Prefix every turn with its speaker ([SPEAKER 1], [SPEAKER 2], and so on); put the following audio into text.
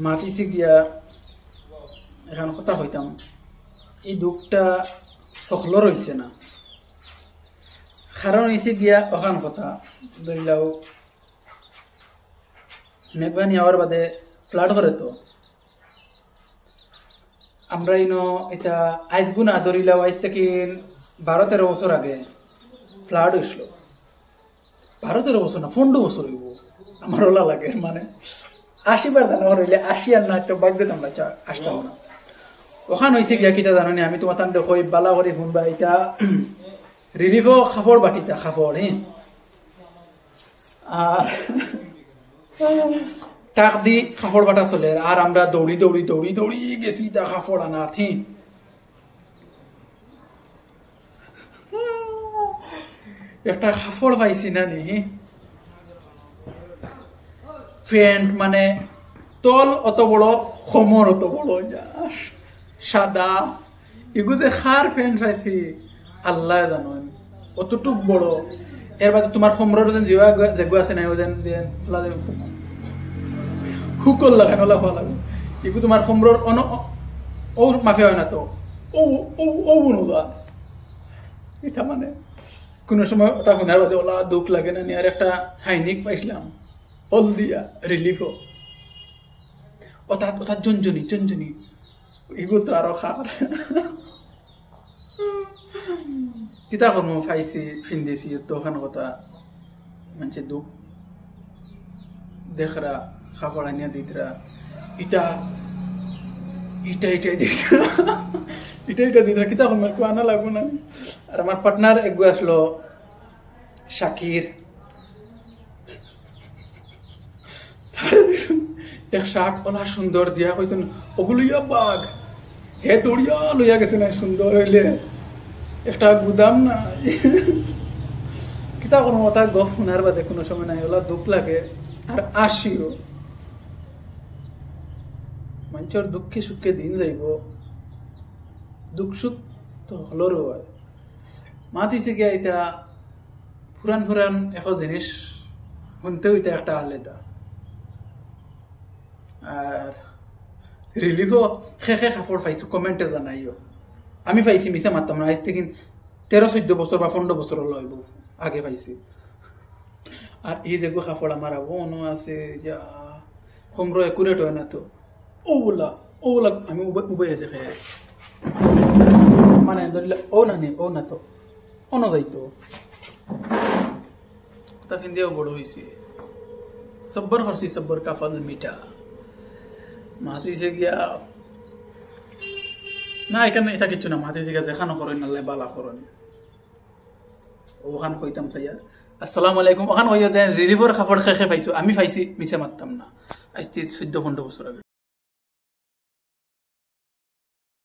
[SPEAKER 1] মাতিছি গিয়া এখন কথা হইতাম এই দুঃখটা সকলর হইছে না, কারণ হয়েছে গিয়া ওখান কথা ধরিলাও মেঘবানি আওয়ার বাদে ফ্লাড করে। তো আমরা ইনো এটা আইজ গুণা ধরিলাও আইজ থেকে 12-13 বছর আগে ফ্লাড হয়েছিল। 12-13 বছর না 15 বছর হইব আমার ওলা লাগে, মানে 80 বার দানা হইলে 80 আর না বাদ দিতাম না, আসতাম না। ওখান হয়েছে গিয়া কিতা জানি আমি তোমার তান দেখো বালা করে শুনবা এটা রিলিফও খাফড় বাটিতা খাফড় আর টাক দি খাফড় বাটা চলে। আর আমরা দৌড়ি দৌড়ি দৌড়ি দৌড়ি গেছি তা খাফড় আনা থি। একটা খাফড় পাইছি না নি, ফ্যান্ট মানে তল অত বড় খমর অত বড় সাদা, এগুলো যে খার ফ্যান্ট পাইছি আল্লাহ জানেন অতটুক বড়। এর বাদে তোমার খমরের যেগুলো আছে না হুকল লাগানো লাগবে, এগুলো তোমার খমরের ও মাফে হয় না। তো ও ও ও বোনা এটা মানে কোনো সময় ওটা শোনার বাদে ওলা দুঃখ লাগে না। আর একটা হাইনিক পাইছিলাম হল দিয়া রিলিফও ওটা জঞ্জনি জঞ্জনি এগুলো তো আরো খার কিতা করবো ফাইছি ফিন্দেছি তো ওখানে কথা মানুষের দুঃখ দেখরা খাপড় আনিয়া দিতরা ইটা ইটা ইটাই দিতরা ইটা ইটা দিতরা কিতা করবো আনা লাগবো না। আর আমার পার্টনার একগু আসলো শাকির, এক শাক ওলা সুন্দর দিয়া কইছেন ওগুলো ইয়া বাঘ হে দৌড়িয়া লইয়া গেছে না সুন্দর হইলে একটা গুদাম না কিতা কোনো কথা গপ শোনার বাদে কোনো সময় নাই ওলা দুঃখ লাগে। আর আসিও মানুষের দুঃখে সুখে দিন যাইব, দুঃখ সুখ তো হলরও হয়। মাতিছে গিয়া এটা পুরান পুরান এখন জিনিস শুনতেও এটা একটা আলাদা। আর রিলিফও খে খাফড় পাইছো কমেন্টে জানাইও। আমি পাইছি মিশা মারতাম না, আজ থেকে 13-14 বছর বা 15 বছর লইব আগে পাইছি। আর এই যেগো খাফড় আমার বোনও আছে যা কমরো একুরেট হয় না। তো ওগুলা আমি উবাই দেখে মানে ধরলে ও না নে ও না তো অনো যাইতো তা ফিন্দিও বড় হয়েছে। সব্বর করছি সব্বর কা ফল মিঠা। মাতিছে গিয়া না এখানে এটা কিচ্ছু না, মাতিছে গিয়া যেখানে করেন আল্লাহ বালা করেন ওখান কইতাম চাইয়া আসসালামু আলাইকুম। ওখান কইয়া দেন রিলিফর খাপড় খেয়ে পাইছো, আমি পাইছি মিশে মারতাম না আজ 14-15 বছর আগে।